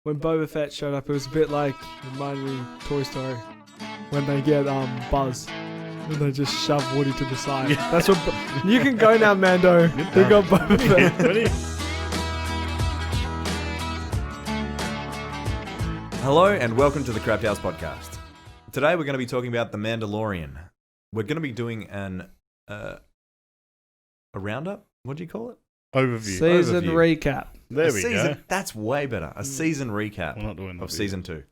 when Boba Fett showed up, it was a bit like, reminded me of Toy Story, when they get Buzz and they just shove Woody to the side. Yeah. That's what. You can go now, Mando. They got Boba Fett. Hello and welcome to the Crapped House Podcast. Today we're going to be talking about The Mandalorian. We're going to be doing a roundup? What do you call it? Overview. Season recap. There we go. That's way better. A season recap We're not doing that of season 2.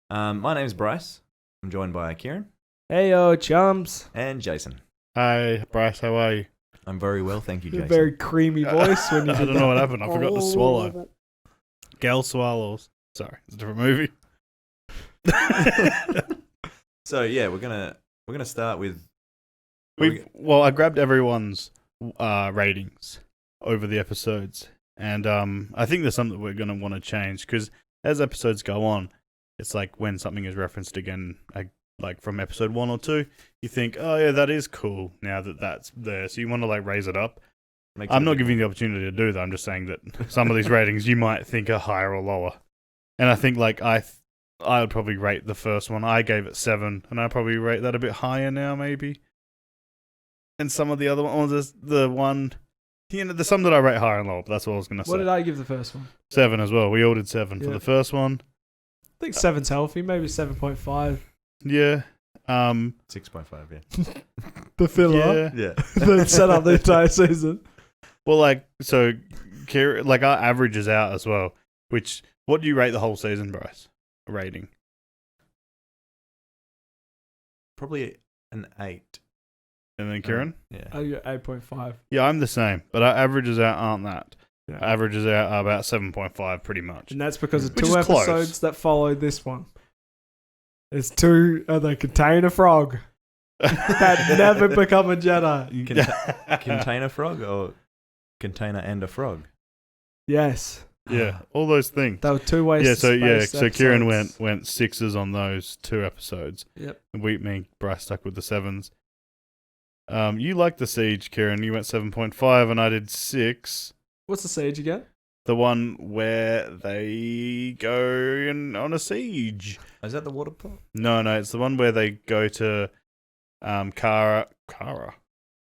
My name's Bryce. I'm joined by Kieran Hey yo, chums. and Jason. Hi, Bryce. How are you? I'm very well, thank you, Jason. Very creamy voice when you I did don't know what happened. I forgot to swallow. Oh. Gal swallows. Sorry, it's a different movie. So yeah, we're gonna start with. I grabbed everyone's ratings over the episodes, and I think there's something we're gonna want to change because as episodes go on, it's like when something is referenced again, like from episode 1 or 2, you think, oh yeah, that is cool now that that's there, so you want to like raise it up. I'm not giving you the opportunity to do that. I'm just saying that some of these ratings you might think are higher or lower, and I think like I would probably rate the first one. I gave it 7, and I probably rate that a bit higher now, maybe. And some of the other ones, there's there's some that I rate higher and lower, but that's what I was going to say. What did I give the first one? 7 as well. We all did 7 for the first one. I think 7's healthy, maybe 7.5. Yeah. 6.5, yeah. The filler. Yeah. Yeah. They've set up the entire season. Well, like, so, like, our averages out as well, which, what do you rate the whole season, Bryce? Rating? Probably an 8. And then Kieran? Yeah. I got 8.5. Yeah, I'm the same, but our averages out aren't that. Yeah. Our averages out are about 7.5, pretty much. And that's because of Which 2 is close. episodes that followed this one. There's 2, they contain a frog that never become a Jedi. Container frog or container and a frog? Yes. Yeah, all those things. They were 2 ways Yeah, to so Kieran went 6s on those 2 episodes. Yep. And me and Bryce stuck with the 7s. You liked the Siege, Kieran. You went 7.5 and I did 6. What's the siege again? The one where they go on a siege. Is that the water plot? No, it's the one where they go to Cara.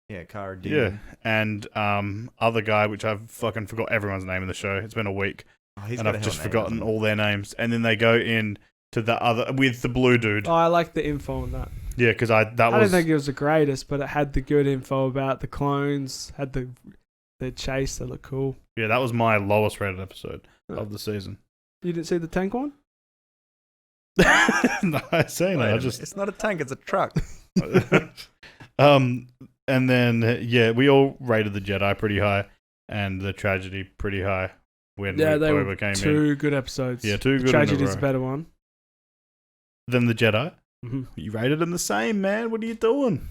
Yeah, Cara Yeah, Dune. and other guy, which I've fucking forgot everyone's name in the show. It's been a week, and I've just forgotten all their names. And then they go in to the other with the blue dude. Oh, I like the info on that. Yeah, because I don't think it was the greatest, but it had the good info about the clones, had the chase that looked cool. Yeah, that was my lowest rated episode of the season. You didn't see the tank one? No, I say no. It's not a tank, it's a truck. And then we all rated the Jedi pretty high, and the tragedy pretty high when they Boba were came in. 2 good episodes. Yeah, 2 good. The tragedy's in a a row. better one. Than the Jedi. Mm-hmm. You rated them the same, man. What are you doing?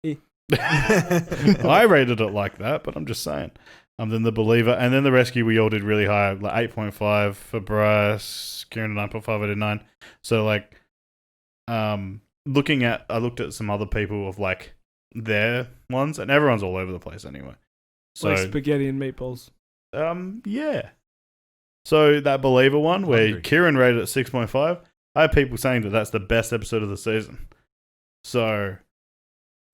Eh. I rated it like that, but I'm just saying. Then the Believer, and then the Rescue. We all did really high, like 8.5 for Bryce, Kieran 9.5. I did 9. So like, I looked at some other people of like their ones, and everyone's all over the place anyway. So Like spaghetti and meatballs. yeah. So that Believer one where Hungry. Kieran rated it 6.5. I have people saying that that's the best episode of the season. So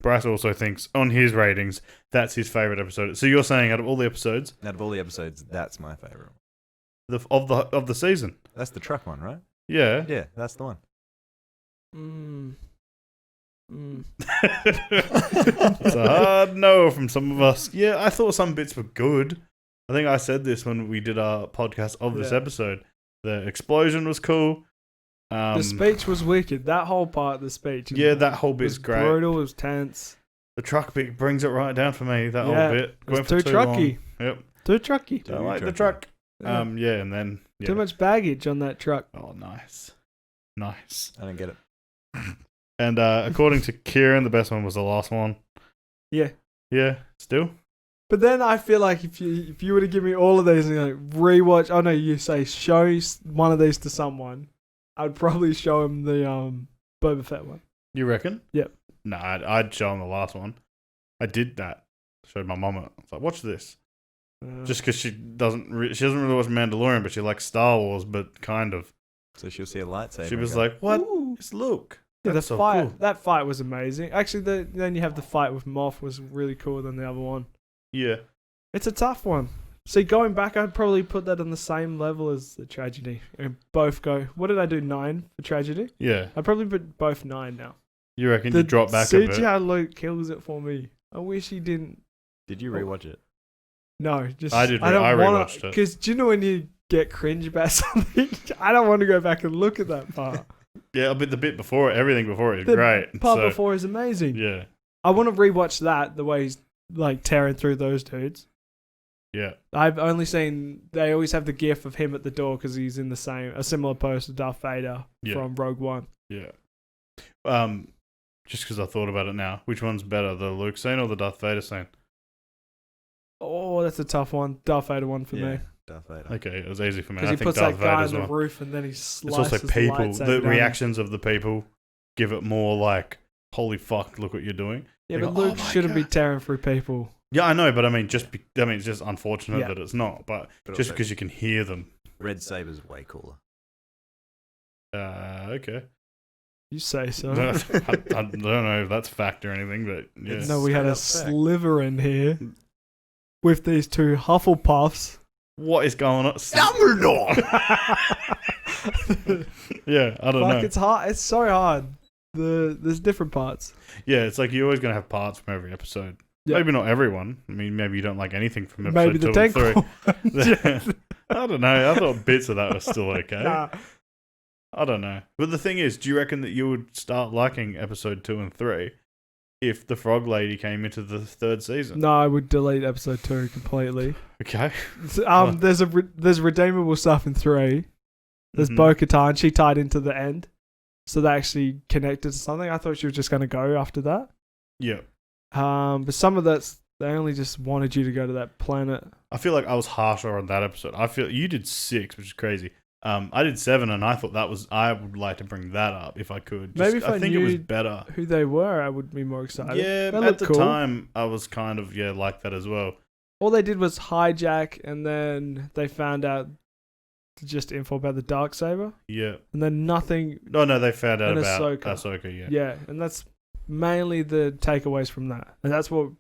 Bryce also thinks on his ratings that's his favorite episode. So you're saying out of all the episodes, Out of all the episodes, that's my favorite. of the season. That's the truck one, right? Yeah. Yeah, that's the one. It's a hard no from some of us. Yeah, I thought some bits were good. I think I said this when we did our podcast of this episode. The explosion was cool. The speech was wicked. That whole part of the speech. Yeah, that whole bit's was great. brutal. It was tense. The truck bit brings it right down for me. That Yeah, whole bit. it was Went for too long. trucky. Yep. Too trucky. Don't like the trucky. truck. Yeah. And then Too much baggage on that truck. Oh, nice. I don't get it. And according to Kieran, the best one was the last one. Yeah. Yeah. Still. But then I feel like if you were to give me all of these and like rewatch, oh no, you say show one of these to someone, I'd probably show him the Boba Fett one. You reckon? Yep. No, I'd show him the last one. I did that. Showed my mum it. I was like, watch this. Just because she doesn't really watch Mandalorian, but she likes Star Wars, but kind of. So she'll see a lightsaber. She was and go, like, "What? Ooh. It's Luke." Yeah, That's so fight. cool. That fight was amazing. Actually, then you have the fight with Moff was really cooler than the other one. Yeah. It's a tough one. See, going back, I'd probably put that on the same level as the tragedy. And both go. What did I do? 9 for tragedy. Yeah. I'd probably put both 9 now. You reckon you drop back a bit? CGI Luke kills it for me. I wish he didn't. Did you rewatch it? No, just I did. I don't I wanna, rewatched it. Because do you know when you get cringe about something? I don't want to go back and look at that part. Yeah, but the bit before it, everything before it is The great. part so, before is amazing. Yeah. I want to rewatch that, the way he's like tearing through those dudes. Yeah. I've only seen, they always have the gif of him at the door because he's in a similar pose to Darth Vader Yeah. from Rogue One. Yeah. Just because I thought about it now, which one's better, the Luke scene or the Darth Vader scene? Oh, that's a tough one. Darth Vader one for me. Darth Vader. Okay, it was easy for me. Because I he think puts Darth that guy Vader on as the well. roof and then he It's slices also people. the lightsaber The down him. reactions of the people give it more like, "Holy fuck! Look what you're doing." Yeah, They but go, "Oh Luke my shouldn't be God." tearing through people. Yeah, I know, but I mean, it's just unfortunate Yeah. that it's not. But But just also, because you can hear them. Red Saber's way cooler. Okay. You say so. I don't know if that's fact or anything, but yeah. No, we had a Straight up fact. sliver in here with these two Hufflepuffs. What is going on? Dumbledore! Yeah, I don't know. It's hard. It's so hard. There's different parts. Yeah, it's like you're always gonna have parts from every episode. Yeah. Maybe not everyone. I mean, maybe you don't like anything from episode Maybe the 2 and tank 3. one. I don't know. I thought bits of that were still okay. Nah. I don't know. But the thing is, do you reckon that you would start liking episode 2 and 3 if the frog lady came into the 3rd season? No, I would delete episode 2 completely. Okay. There's redeemable stuff in 3. There's Mhm. Bo-Katan. She tied into the end, so they actually connected to something. I thought she was just gonna go after that. Yeah. But some of that's they only just wanted you to go to that planet. I feel like I was harsher on that episode. I feel you did 6, which is crazy. I did 7, and I thought I would like to bring that up if I could. Maybe if I think it was knew better. Who they were, I would be more excited. Yeah, They at looked the cool. time, I was kind of like that as well. All they did was hijack, and then they found out just info about the Darksaber, Yeah. and then nothing. No, they found out And about Ahsoka. Ahsoka. Yeah. Yeah, and that's mainly the takeaways from that, and that's what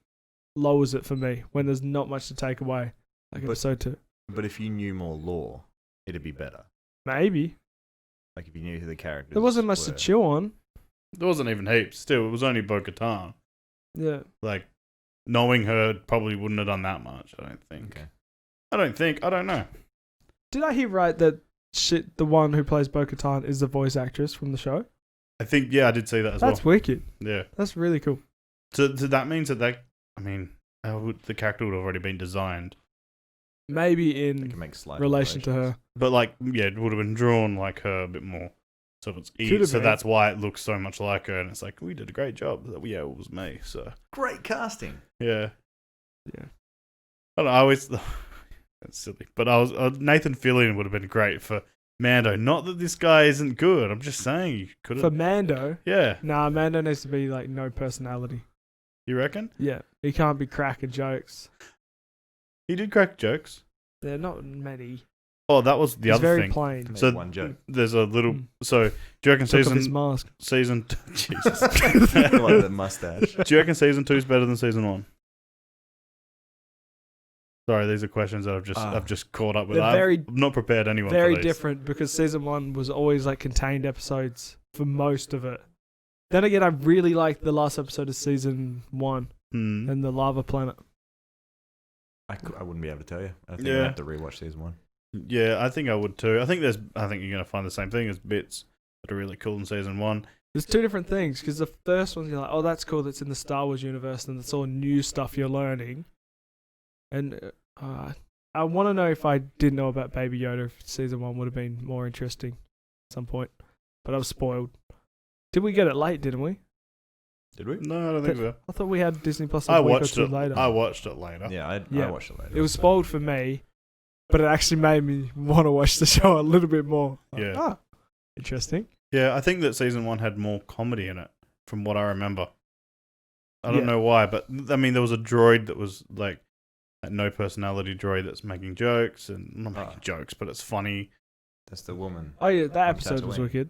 lowers it for me when there's not much to take away, like But- episode 2. But if you knew more lore, it'd be better. Maybe Like if you knew who the characters there wasn't much to were. chew on. There wasn't even heaps. Still, it was only Bo-Katan. Yeah, Like, knowing her probably wouldn't have done that much. I don't think. Okay. I don't know. did I hear right that the one who plays Bo-Katan is the voice actress from the show? I think yeah, I did see that as That's wicked. well. Yeah. That's really cool. So that means that I mean, the character would have already been designed. Maybe They in can make slight relation to her. But like, yeah, it would have been drawn like her a bit more. So it's Could have so been. that's why it looks so much like her, and it's like we did a great job. Yeah, it was me. So Great casting. yeah, Yeah. I don't know, I always that's silly, but Nathan Fillion would have been great for Mando. Not that this guy isn't good. I'm just saying you could For have. Mando, Yeah, nah, Mando needs to be like no personality. you reckon? Yeah, he can't be cracking jokes. He did crack jokes. They're not many. Oh, that was the He's other very thing. plain. Made So one joke. there's a little. Mm. So do you reckon Took off his season mask. Jesus? Like the mustache. Do you reckon season 2 is better than season 1? Sorry, these are questions that I've just caught up with. They're I've not prepared anyone Very for these. different because season 1 was always like contained episodes for most of it. Then again, I really liked the last episode of season 1 Hmm. and the lava planet. I wouldn't be able to tell you. I think Yeah. I'd have to rewatch season 1. Yeah, I think I would too. I think you're gonna find the same thing as bits that are really cool in season 1. There's two different things because the first one you're like, oh, that's cool. That's in the Star Wars universe and it's all new stuff you're learning. And I want to know if I didn't know about Baby Yoda, if season 1 would have been more interesting at some point. But I was spoiled. Did we get it late? Didn't we? Did we? No, I don't think so. I thought we had Disney Plus a I week or watched two it later. I watched it later. Yeah, I Yeah. watched it later. It was spoiled for me, but it actually made me want to watch the show a little bit more. Like, Yeah. Interesting. Yeah, I think that season 1 had more comedy in it, from what I remember. I don't Yeah. know why, but I mean, there was a droid that was like that no personality droid that's making jokes and not making Oh. jokes, but it's funny. That's the woman. Oh yeah, that On episode was Tatooine. wicked.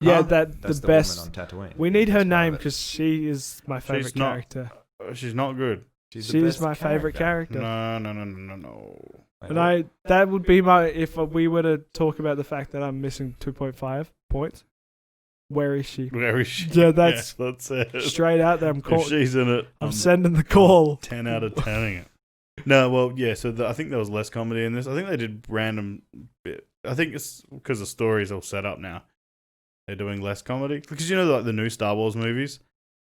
Huh? Yeah, that's That's the the best. woman on Tatooine. We need her That's part name of it. because she is my favorite She's not- character. She's not good. She's the She is best my favorite character. No. Wait, And what? that would be my if we were to talk about the fact that I'm missing 2.5 points. Where is she? Where is she? Yeah, that's Yeah, that's it. straight out there. I'm If calling. she's in it, I'm sending the call. 10 out of 10ing it. No, well, yeah, so I think there was less comedy in this. I think they did random bit. I think it's because the story's all set up now. They're doing less comedy. Because you know, like the new Star Wars movies,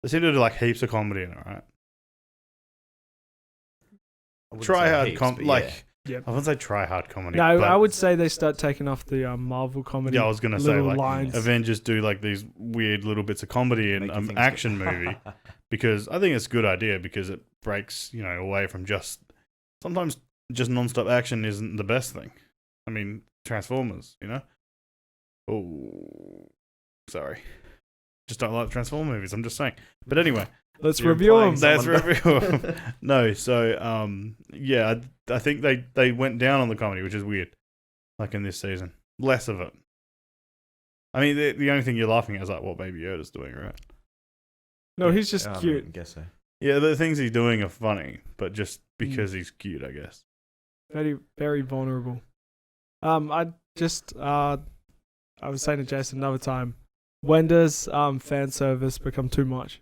they seem to do like heaps of comedy in it, right? I wouldn't Try say hard heaps, comedy. but Like, Yep. I wouldn't say try hard comedy. No, but I would say they start taking off the Marvel comedy. Yeah, I was going to say, little like, lines. Avengers do like these weird little bits of comedy in Make you an think action it's- movie. Because I think it's a good idea because it breaks, away from just sometimes just non-stop action isn't the best thing. I mean, Transformers, Oh, sorry. Just don't like Transformer movies. I'm just saying. But anyway, Let's You're review implying them. that's Someone- review. No, so yeah, I think they went down on the comedy, which is weird. Like in this season, less of it. I mean, the only thing you're laughing at is like what Baby Yoda's doing, right? No, he's just I cute. guess so. Yeah, the things he's doing are funny, but just because he's cute, I guess. Very, very vulnerable. I just I was saying to Jason another time. When does fan service become too much?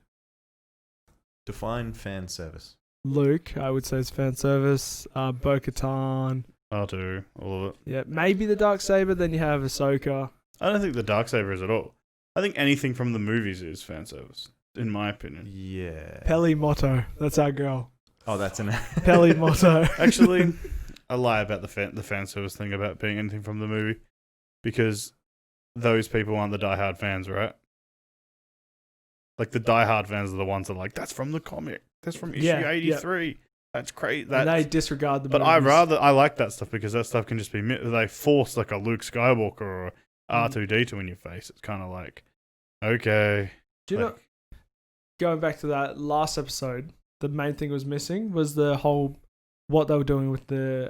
Define fan service. Luke, I would say, is fan service. Bo-Katan. R2, all of it. Yeah, maybe the Darksaber. Then you have Ahsoka. I don't think the Darksaber is at all. I think anything from the movies is fan service, in my opinion. Yeah. Peli Motto. That's our girl. Oh, that's an. Peli Motto. Actually, I lie about the fan service thing about being anything from the movie, because those people aren't the diehard fans, right? Like the diehard fans are the ones that are like, that's from the comic. That's from issue Yeah, 83. That's crazy. And they disregard the But movies. I like that stuff because that stuff can just be they force like a Luke Skywalker or R2D2 in your face. It's kind of like, okay. Do you know? Going back to that last episode, the main thing was missing was the whole what they were doing with the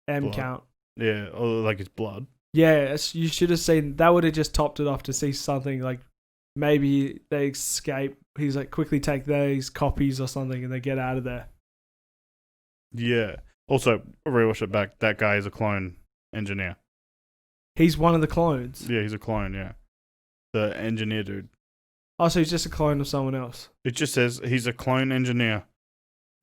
M Blood. count. Yeah, or like it's blood. Yeah, you should have seen that. Would have just topped it off to see something like maybe they escape. He's like, quickly take these copies or something, and they get out of there. Yeah. Also, rewatch it back. That guy is a clone engineer. He's one of the clones. Yeah, he's a clone. Yeah, the engineer dude. Oh, so he's just a clone of someone else. It just says he's a clone engineer.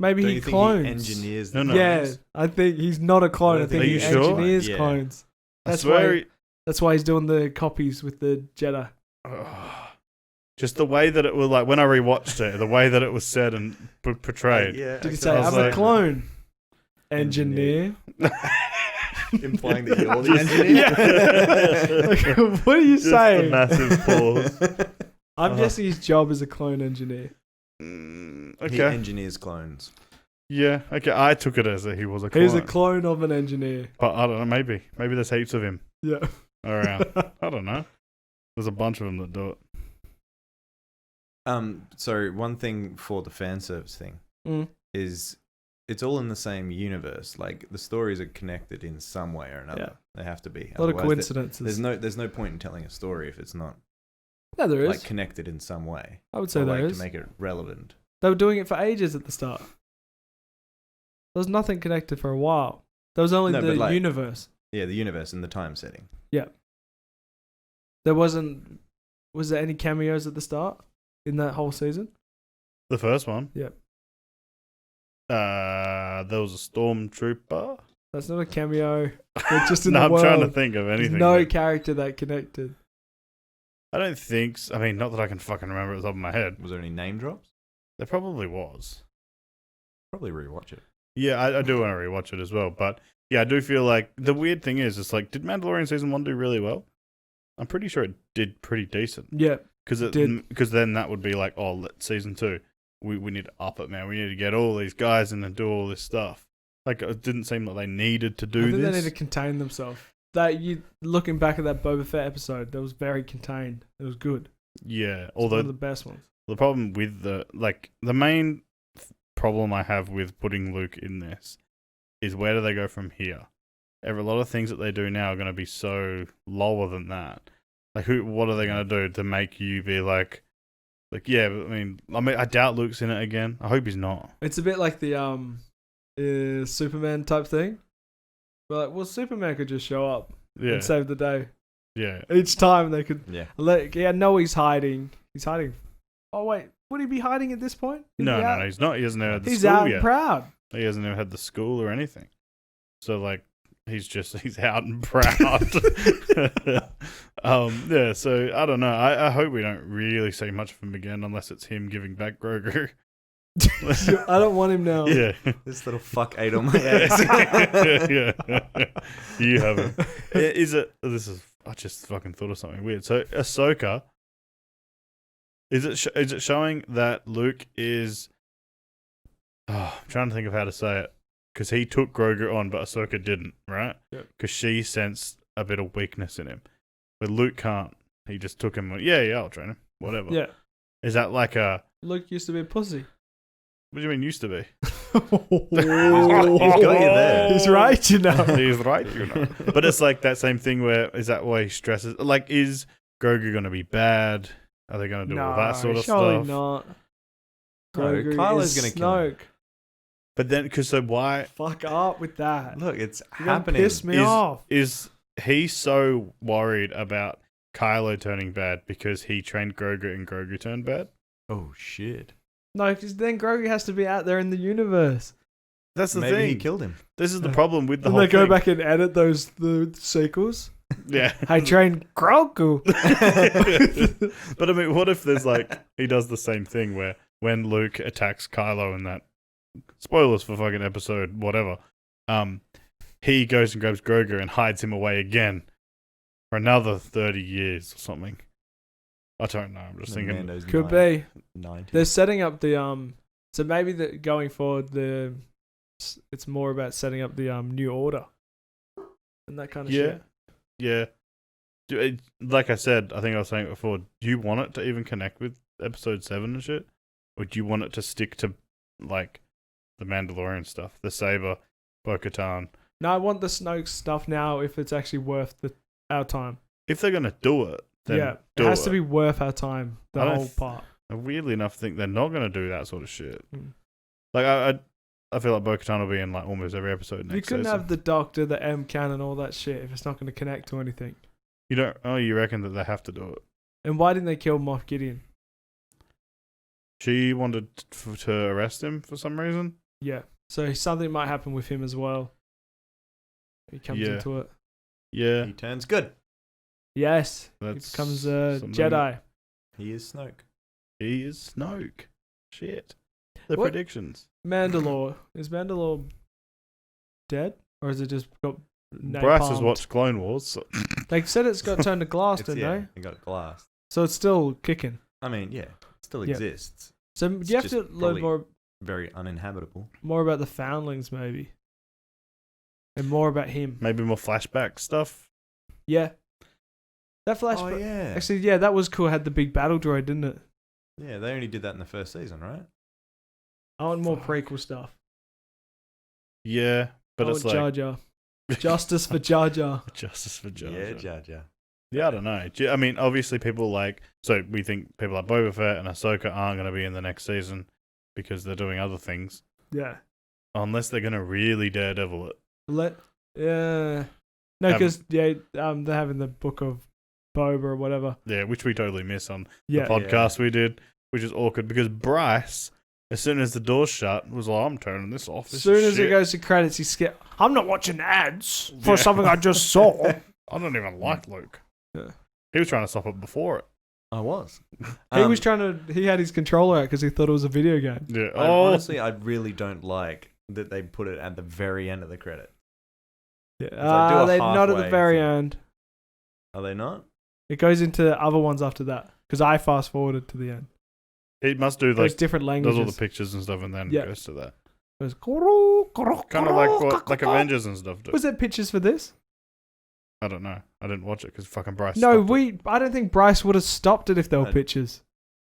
Maybe Don't he you think clones. engineers. No, no. Yeah, clones? I think he's not a clone. I don't think think he he is. Are you sure? engineers Yeah. clones. That's I swear. why. That's why he's doing the copies with the Jedi. Just the way that it was like when I rewatched it, the way that it was said and portrayed. Yeah. Did he okay. say, I was I'm a like- clone? Engineer. Engineer? Implying that you're the Just- engineer. Like, what are you Just a saying? massive pause. I'm guessing his job is a clone engineer. He Okay. engineers clones. Yeah. Okay. I took it as that he was a clone. He's a clone of an engineer. But I don't know. Maybe there's heaps of him Yeah. around. I don't know. There's a bunch of them that do it. So one thing for the fan service thing Mm. is it's all in the same universe. Like the stories are connected in some way or another. They have to be. A lot of Otherwise, coincidences. There's no point in telling a story if it's not No, there is. like connected in some way. I would say Or, there like is. to make it relevant. They were doing it for ages at the start. There was nothing connected for a while. There was only No, the but, like- universe. Yeah, the universe and the time setting. There wasn't. Was there any cameos at the start in that whole season? The first one. Yep. There was a stormtrooper. That's not a cameo. They're just in No, the I'm world. trying to think of There's anything. no that- character that connected. I don't think so. I mean, not that I can fucking remember it off the top of my head. Was there any name drops? There probably was. Probably rewatch it. Yeah, I do want to rewatch it as well. But yeah, I do feel like the weird thing is, it's like, did Mandalorian season 1 do really well? I'm pretty sure it did pretty decent. Yeah. Did. Because then that would be like, oh, season 2, we need to up it, man. We need to get all these guys in and do all this stuff. Like, it didn't seem like they needed to do I think this. they need to contain themselves. That you looking back at that Boba Fett episode, that was very contained. It was good. Yeah, It's one although of the best ones. the problem with the main problem I have with putting Luke in this is where do they go from here? A lot of things that they do now are going to be so lower than that. Like, what are they going to do to make you be like, yeah? I doubt Luke's in it again. I hope he's not. It's a bit like the Superman type thing. But like, well, Superman could just show up and save the day. Yeah. Each time they could. Yeah. No, he's hiding. He's hiding. Oh wait, would he be hiding at this point? No, he's not. He hasn't had the he's school out yet. And proud. He hasn't even had the school or anything. So like, he's out and proud. Yeah. So I don't know. I hope we don't really see much of him again, unless it's him giving back Grogu. I don't want him now. Yeah. This little fuck ate on my ass. Yeah. You haven't. Is it? I just fucking thought of something weird. So Ahsoka. Is it showing that Luke is? Oh, I'm trying to think of how to say it, because he took Grogu on, but Ahsoka didn't, right? Yep. Because she sensed a bit of weakness in him, but Luke can't. He just took him. Yeah, I'll train him. Whatever. Yeah. Is that like a? Luke used to be a pussy. What do you mean used to be? He's got you there. He's right, you know. He's right, you know. But it's like that same thing where, is that why he stresses? Like, is Grogu going to be bad? Are they going to do all that sort of surely stuff? not. No, Grogu Kylo's is gonna kill him. Snoke. But then, so why Fuck up with that. Look, it's You're gonna happening. piss me off. is he so worried about Kylo turning bad because he trained Grogu and Grogu turned bad? Oh shit! No, because then Grogu has to be out there in the universe. That's the Maybe thing. he killed him. This is the problem with the And whole they go thing. back and edit the sequels. Yeah. I trained Grogu. But I mean, what if there's like, he does the same thing where when Luke attacks Kylo in that, spoilers for fucking episode whatever, he goes and grabs Grogu and hides him away again for another 30 years or something. I don't know. I'm just thinking. Mando's Could be. 90. They're setting up the So maybe going forward, it's more about setting up the new order and that kind of shit. Yeah. Like I said, I think I was saying it before. Do you want it to even connect with episode 7 and shit, or do you want it to stick to like the Mandalorian stuff, the Saber, Bo-Katan? No, I want the Snoke stuff now. If it's actually worth our time. If they're gonna do it, then It do has to be worth our time. The I don't whole part. I weirdly enough think they're not gonna do that sort of shit. Mm. Like I feel like Bo-Katan will be in like almost every episode next You couldn't season. have the Doctor, the M-Can, and all that shit if it's not going to connect to anything. You don't? Oh, you reckon that they have to do it? And why didn't they kill Moff Gideon? She wanted to arrest him for some reason. Yeah. So something might happen with him as well. He comes Yeah. into it. Yeah, He turns good. Yes. That's he becomes a something. Jedi. He is Snoke. He is Snoke. Shit. The What? predictions. Mandalore. Is Mandalore dead? Or is it just got Bryce has napalmed? watched Clone Wars. So They said it's got turned to glass, It's, didn't yeah, they? he got glass. So it's still kicking. I mean, yeah, it still Yeah. exists. So It's you have just to learn probably- more Very uninhabitable. about the foundlings, maybe. And more about him. maybe more flashback stuff. Yeah. That flashback. Oh yeah. Actually, yeah, that was cool. It had the big battle droid, didn't it? Yeah, they only did that in the first season, right? I want more Fuck. prequel stuff. Yeah, but I it's want like Jar Jar. Justice for Jar Jar. justice for Jar Yeah, Jar. Jar Jar. Yeah, I don't know. I mean, obviously, people like. So we think people like Boba Fett and Ahsoka aren't going to be in the next season because they're doing other things. Yeah. Unless they're going to really Daredevil it. Yeah. No, because they're having the book of Boba or whatever. Yeah, which we totally miss on Yeah. the podcast we did, which is awkward because Bryce, as soon as the door shut, was like, "I'm turning this off." As This soon is as it shit." goes to credits, he's scared. I'm not watching ads for Yeah. something I just saw. I don't even like Luke. Yeah. He was trying to stop it before it. I was. He was trying to. He had his controller out because he thought it was a video game. Yeah. Honestly, I really don't like that they put it at the very end of the credit. Yeah. do a They're not at the halfway very thing. end. Are they not? It goes into other ones after that because I fast forwarded to the end. he must do There's like different does languages. all the pictures and stuff, and then Yeah. goes to that. There's Kind of like what like Avengers and stuff do. Was there pictures for this? I don't know. I didn't watch it because fucking Bryce. No, stopped it. I don't think Bryce would have stopped it if there were I- pictures.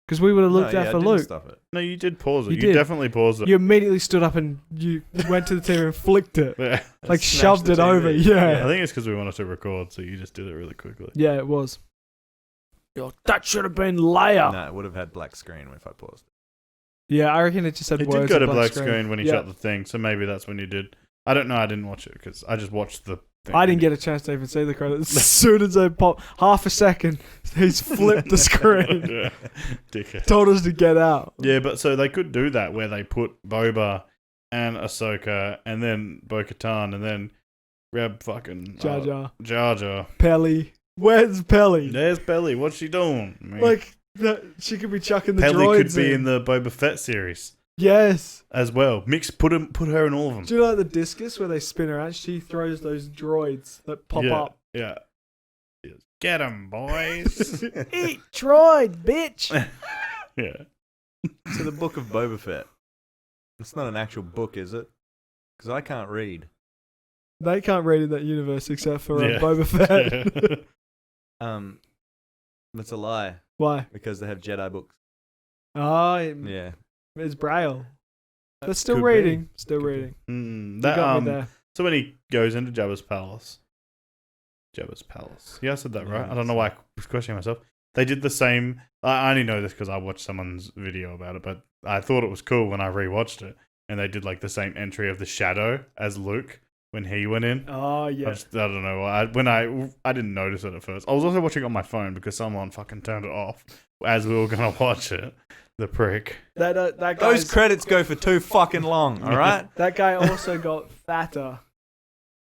Because we would have looked No, out yeah, for I didn't Luke. stop it. No, you did pause it. You You, did. definitely paused it. You immediately stood up and you went to the TV and flicked it. Yeah. Like Smashed shoved the it over. TV. Yeah. I think it's because we wanted to record, so you just did it really quickly. Yeah, it was. You're like, that should have been Leia. No, it would have had black screen if I paused. Yeah, I reckon it just had It words did go on to black black screen when he Yeah. shut the thing, so maybe that's when you did. I don't know. I didn't watch it because I just watched the thing. I didn't get a chance to even see the credits. As soon as they pop, half a second, he's flipped the screen. Yeah. Dickhead. Told us to get out. Yeah, but so they could do that where they put Boba and Ahsoka and then Bo-Katan and then grab fucking Jar Jar. Jar Jar. Pelly. Where's Pelly? There's Belly. What's she doing? I mean, Like, she could be chucking the Pelly droids could be in in. the Boba Fett series Yes. as well. Put her in all of them. Do you know like the discus where they spin around? She throws those droids that pop yeah, up. Yeah. Get 'em, boys. Eat droid, bitch. Yeah. So the Book of Boba Fett. It's not an actual book, is it? Because I can't read. They can't read in that universe except for Yeah. Boba Fett. That's a lie Why? because they have Jedi books. Oh, Yeah. it's Braille. But still Could be. reading. Still Could be. reading. You That got me there. So when he goes into Jabba's palace. Yeah, I said that right. I don't know why I was questioning myself. They did the same. I only know this because I watched someone's video about it, but I thought it was cool when I rewatched it. And they did like the same entry of the shadow as Luke when he went in. Oh, yeah. I don't know. I didn't notice it at first. I was also watching it on my phone because someone fucking turned it off as we were gonna watch it. The prick. That Those guy's- credits go for too fucking long, alright? That guy also got fatter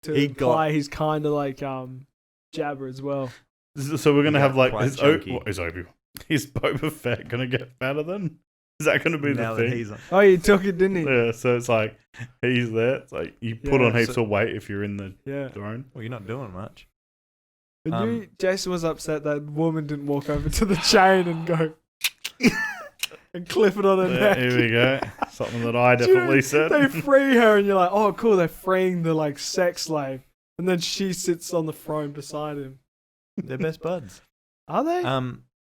to He imply he's kind of like Jabba as well. So we're gonna Yeah, have like quite his chunky. Is Boba Fett gonna get fatter then? Is that gonna be Now the that thing? he's on. Oh, he took it, didn't he? Yeah, so it's like he's there. It's like you put Yeah, on heaps so- of weight if you're in the Yeah. throne. Well, you're not doing much. And Jason was upset that woman didn't walk over to the chain and go and clip it on her neck. Here we go. Something that I Do you know, definitely said. They free her, and you're like, oh, cool. They're freeing the like sex slave, and then she sits on the throne beside him. They're best buds. Are they?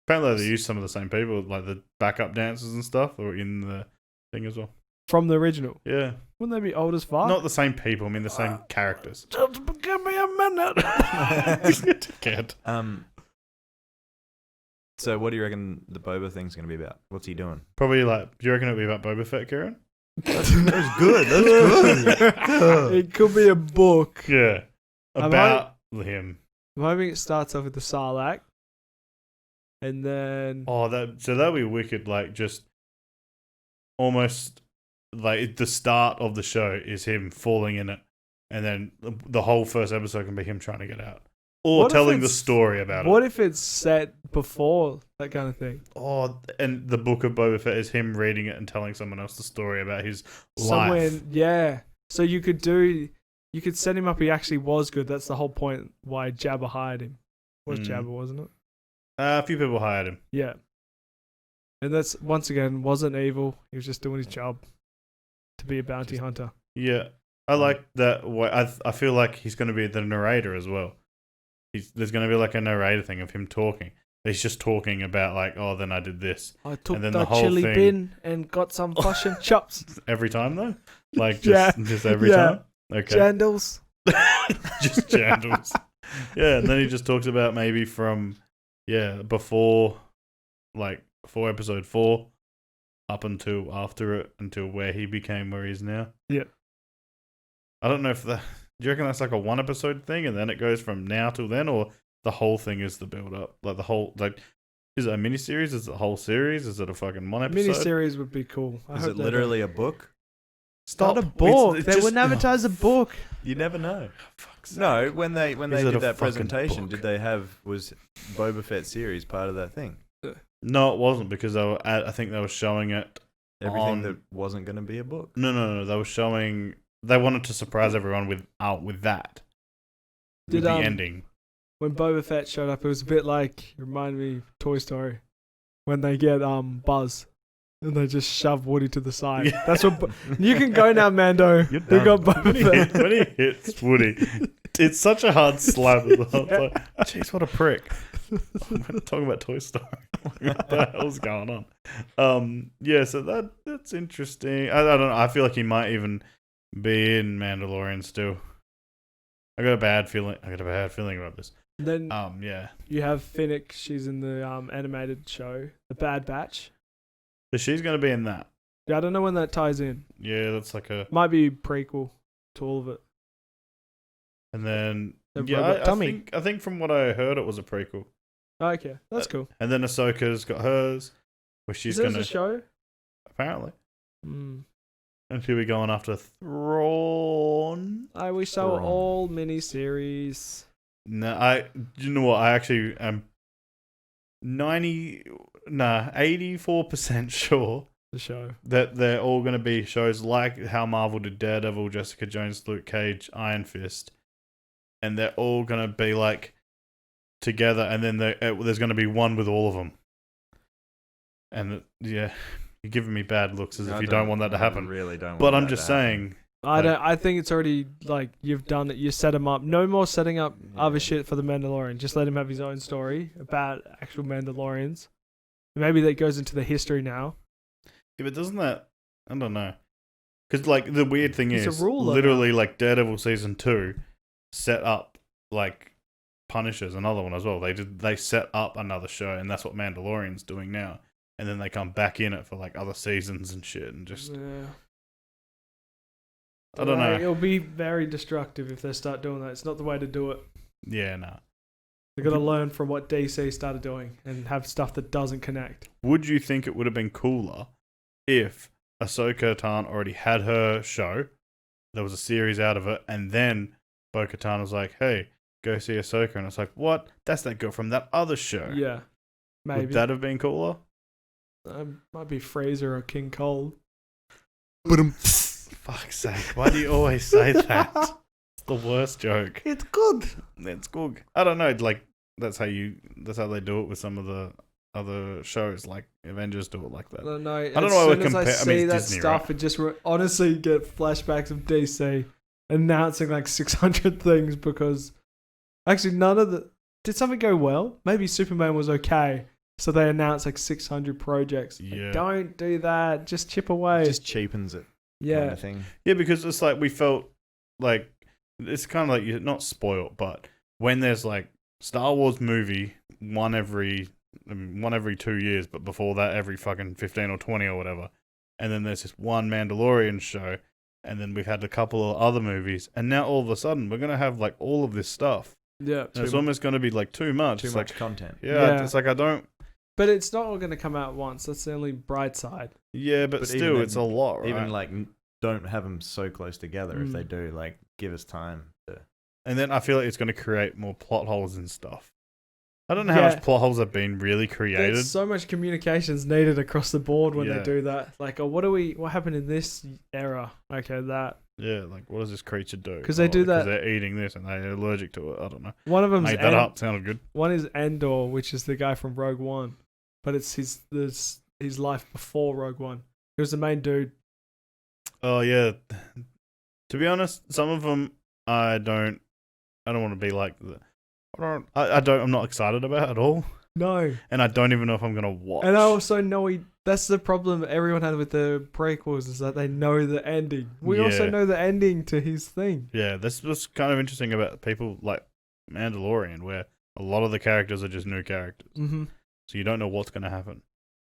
Apparently they use some of the same people, like the backup dancers and stuff, or in the thing as well. From the original. Yeah, Wouldn't they be old as fuck? not the same people. I mean the same characters. Just give me a minute. Kid. So what do you reckon the Boba thing's going to be about? What's he doing? Probably like. Do you reckon it'll be about Boba Fett, Kieran? That's good. That's good. It could be a book. Yeah, I'm about him. I'm hoping it starts off with the Sarlacc, and then Oh, that'd be wicked. Like just almost like the start of the show is him falling in it, and then the whole first episode can be him trying to get out, or What if telling the it's- story about what it. if it's set before that kind of thing? Oh, and the book of Boba Fett is him reading it and telling someone else the story about his Somewhere, life. yeah. So you could set him up. He actually was good. That's the whole point why Jabba hired him. Was Jabba, wasn't it? A few people hired him. Yeah. And that's once again wasn't evil. He was just doing his job to be a bounty hunter. Yeah, I like that. I feel like he's going to be the narrator as well. There's going to be like a narrator thing of him talking. He's just talking about like, oh, then I did this. I took And then the the whole chili thing- bin and got some fish and chops. Every time though, like Yeah. just every Yeah. time. Okay, Jandals. just jandals. Yeah, and then he just talks about maybe from before episode 4 up until after it, until where he became where he is now. Yeah. I don't know if do you reckon that's like a 1 episode thing and then it goes from now till then, or the whole thing is the build up? Like the whole is it a miniseries? Is it a whole series? Is it a fucking 1 episode? Miniseries would be cool. I Is hope it they literally a book? Stop. don't. Not a book. It's They just- wouldn't advertise a book. You never know. Fuck's sake. No, when they Is it did a that fucking presentation, book? was Boba Fett series part of that thing? No, it wasn't because I think they were showing it. Everything that wasn't going to be a book. No. They were showing. They wanted to surprise everyone with that. Did, With the ending. When Boba Fett showed up, it was a bit like, it reminded me of Toy Story. When they get Buzz and they just shove Woody to the side. Yeah. That's what. You can go now, Mando. You're They got done. Boba Fett. when he hits Woody, it's such a hard slap as well. It's like, jeez, what a prick. I'm talking about Toy Story. What the hell's going on? Yeah, so that's interesting. I don't know. I feel like he might even be in Mandalorian still. I got a bad feeling about this. Then yeah. you have Finnick. She's in the animated show, The Bad Batch. So she's gonna be in that. Yeah, I don't know when that ties in. Yeah, that's like a. Might be prequel to all of it. And then The yeah, robot dummy. I think from what I heard, it was a prequel. Okay, that's cool. And then Ahsoka's got hers, where she's Is this gonna a show? apparently, Mm. and she'll be going after Thrawn. I wish they were Thrawn. all mini-series. No, you know what? I actually am 84% sure The show. that they're all going to be shows like how Marvel did Daredevil, Jessica Jones, Luke Cage, Iron Fist, and they're all going to be like together, and then there's going to be one with all of them. And yeah, you're giving me bad looks as if you don't want that to happen. I really don't. But want I'm that just to happen. saying. I don't. I think it's already like you've done it. You set him up. No more setting up other shit for the Mandalorian. Just let him have his own story about actual Mandalorians. Maybe that goes into the history now. Yeah, but doesn't that? I don't know. Because like the weird thing It's a is, ruler literally now. like Daredevil season 2 set up like Punisher's another one as well. They set up another show, and that's what Mandalorian's doing now. And then they come back in it for like other seasons and shit, and just Yeah. I don't know. It'll be very destructive if they start doing that. It's not the way to do it. Yeah, no. They've got to learn from what DC started doing and have stuff that doesn't connect. Would you think it would have been cooler if Ahsoka Tano already had her show, there was a series out of it, and then Bo-Katan was like, "Hey, go see Ahsoka," and it's like, "What? That's that girl from that other show." Yeah, maybe. Would that have been cooler? Might be Fraser or King Cole. Fuck's sake! Why do you always say that? It's the worst joke. It's good. It's good. I don't know. Like that's how they do it with some of the other shows. Like Avengers do it like that. I don't know. I don't know why we As soon as I compare. I mean, see it's that Disney, stuff, right? it just honestly get flashbacks of DC announcing like 600 things because actually none of the did something go well. Maybe Superman was okay, so they announced like 600 projects. Like, Yeah. don't do that. Just chip away. It just cheapens it. yeah. Kind of thing. Yeah, because it's like we felt like it's kind of like you're not spoiled, but when there's like Star Wars movie one every 2 years, but before that every fucking 15 or 20 or whatever, and then there's this one Mandalorian show, and then we've had a couple of other movies, and now all of a sudden we're gonna have like all of this stuff. Yeah. And it's almost gonna be like too much. Too It's much like, content. yeah, Yeah. it's like I don't. But it's not all going to come out once. That's the only bright side. Yeah, but But still, even it's a then- lot, right? Even like don't have them so close together. If they Mm. do, like give us time to. And then I feel like it's going to create more plot holes and stuff. I don't know how Yeah. much plot holes have been really created. There's so much communications needed across the board when Yeah. they do that. Like, oh, what happened in this era? Okay, that. Yeah, like what does this creature do? 'Cause they do that- Because they're eating this and they're allergic to it. I don't know. One of them's Made that up. Sounded good. One is Endor, which is the guy from Rogue One, but it's his life before Rogue One. He was the main dude. Oh yeah. To be honest, some of them I don't want to be like. I'm not excited about at all, No, and I don't even know if I'm gonna watch. and I also know that's the problem everyone had with the prequels is that they know the ending. We also Yeah. know the ending to his thing. Yeah, that's what's kind of interesting about people like Mandalorian, where a lot of the characters are just new characters, Mm-hmm. so you don't know what's gonna happen.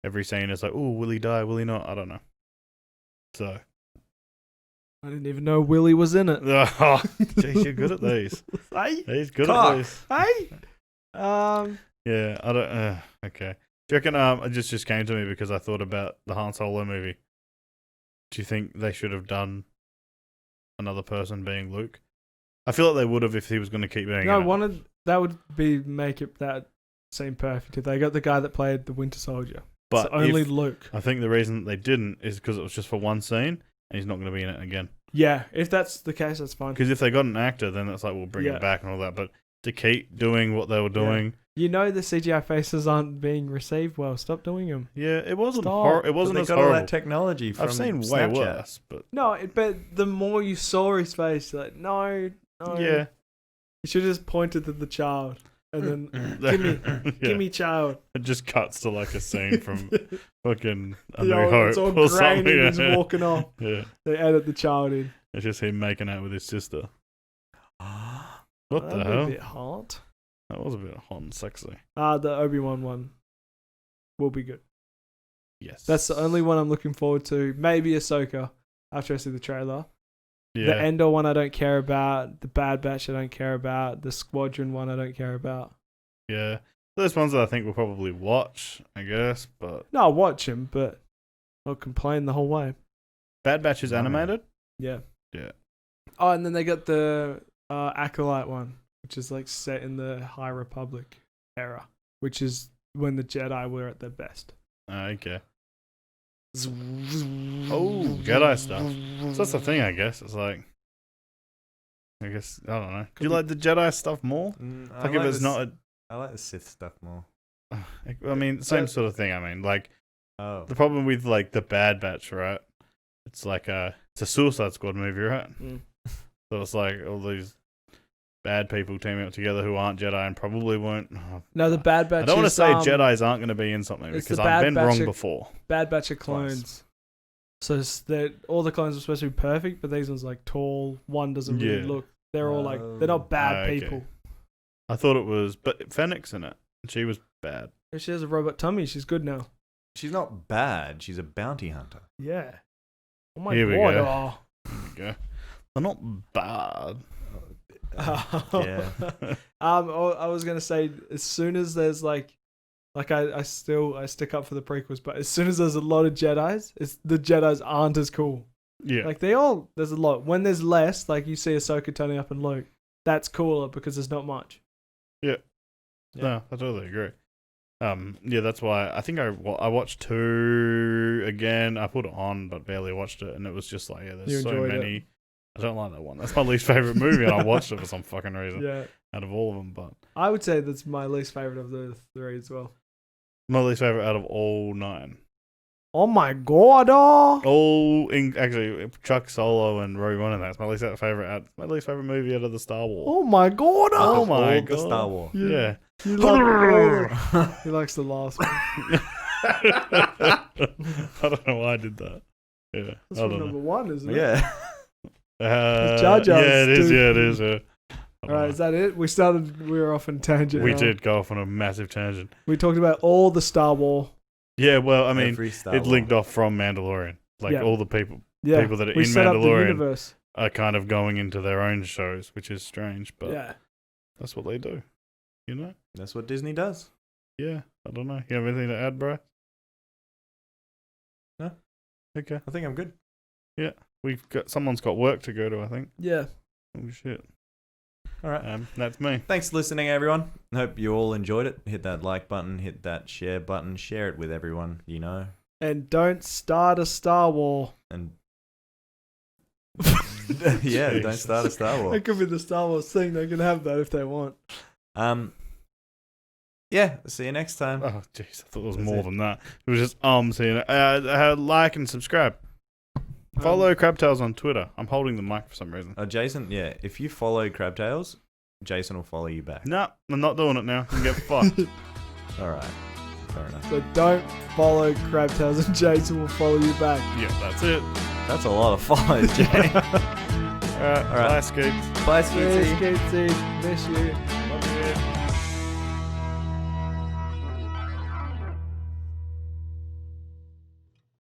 Every scene is like, oh, will he die? Will he not? I don't know. So, I didn't even know Willie was in it. oh, geez, you're good at these. Hey, He's good Cock. at these. hey. Yeah, I don't. Okay. Do you reckon? It just came to me because I thought about the Han Solo movie. Do you think they should have done another person being Luke? I feel like they would have if he was going to keep being. No, in it. that would be make it that seem perfect if they got the guy that played the Winter Soldier. But It's only if- Luke. I think the reason that they didn't is because it was just for one scene, and he's not going to be in it again. Yeah, if that's the case, that's fine. Because if they got an actor, then it's like we'll bring Yeah. him back and all that. But to keep doing what they were doing, You know the CGI faces aren't being received well. Stop doing them. yeah, it wasn't. Stop. It wasn't But as they got all horrible. that technology from I've seen way Snapchat. worse, but No, but the more you saw his face, you're like, no. yeah, You should have just pointed to the child. and then give me child. It just cuts to like a scene from fucking A The New old- Hope it's all or something. grainy and he's Yeah. walking off. Yeah. They edit the child in. It's just him making out with his sister. What the That'd be hell? a bit hot. That was a bit hot and sexy. The Obi-Wan one will be good. Yes. That's the only one I'm looking forward to. Maybe Ahsoka after I see the trailer. Yeah. The Endor one I don't care about. The Bad Batch I don't care about. The Squadron one I don't care about. Yeah. Those ones that I think we'll probably watch, I guess, but No, I'll watch them, but I'll complain the whole way. Bad Batch is animated? Yeah. Yeah. Oh, and then they got the Acolyte one, which is like set in the High Republic era, which is when the Jedi were at their best. Okay. Oh, Jedi stuff. So that's the thing, I guess. It's like, I don't know. Do you like the Jedi stuff more? Like if it's not I like the Sith stuff more. I mean, same sort of thing. I mean, like Oh. the problem with like the Bad Batch, right? It's like it's a Suicide Squad movie, right? So it's like all these bad people teaming up together who aren't Jedi and probably won't. No, the Bad Batch. I don't want to is, say Jedi's aren't going to be in something it's because the I've Bad been Batch wrong of- before. Bad Batch of clones. So all the clones are supposed to be perfect, but these ones like tall. One doesn't really Yeah. look. They're all like they're not bad Okay. people. I thought it was, but Fennec's in it. And she was bad. If she has a robot tummy, she's good now. She's not bad. She's a bounty hunter. Yeah. Oh my Here we god. go. There we go. They're not bad. Yeah. I was gonna say as soon as there's like I stick up for the prequels, but as soon as there's a lot of Jedis, the Jedis aren't as cool. Yeah. Like there's a lot. When there's less, like you see Ahsoka turning up and Luke, that's cooler because there's not much. Yeah. No, I totally agree. Yeah, that's why I think I watched 2 again. I put it on, but barely watched it, and it was just like, yeah, You there's so enjoyed many. it. I don't like that one. That's my least favorite movie, and I watched it for some fucking reason. Yeah. Out of all of them, but I would say that's my least favorite of the 3 as well. my least favorite out of all 9. Oh my god! Actually, Chuck Solo and Rogue One, and that's my least favorite. My least favorite movie out of the Star Wars. Oh my god! Oh Of my all god! the Star Wars. Yeah. He likes the last one. I don't know why I did that. Yeah, That's I from don't number know. 1, isn't it? Yeah. Jar Jar's yeah, it is. stupid. Yeah, it is. I All don't right, know. is that it? We were off on tangent. We now. did go off on a massive tangent. We talked about all the Star Wars. Yeah, well, I mean, Every Star it Wars. linked off from Mandalorian. Like Yeah. all the people Yeah, that are we in set up the Mandalorian universe. are kind of going into their own shows, which is strange, but Yeah. that's what they do. You know? That's what Disney does. Yeah, I don't know. You have anything to add, bro? No. Okay. I think I'm good. Someone's got work to go to, I think. Yeah. Oh shit. All right. That's me. Thanks for listening, everyone. Hope you all enjoyed it. Hit that like button, hit that share button, share it with everyone you know. And don't start a Star War. And yeah, don't Jesus. start a Star War. That could be the Star Wars thing. They can have that if they want. Yeah, see you next time. Oh jeez, I thought it was That's more it. than that. It was just seeing it. Like and subscribe. Follow Crabtails on Twitter. I'm holding the mic for some reason. Jason, yeah, if you follow Crabtails, Jason will follow you back. No, I'm not doing it now. You can get fucked. All right, fair enough. So don't follow Crabtails and Jason will follow you back. Yeah, that's it. That's a lot of follows, Jay. All right. All right. Bye, Skeet. Bye, Cheers, Skeetsy. Katie. Miss you.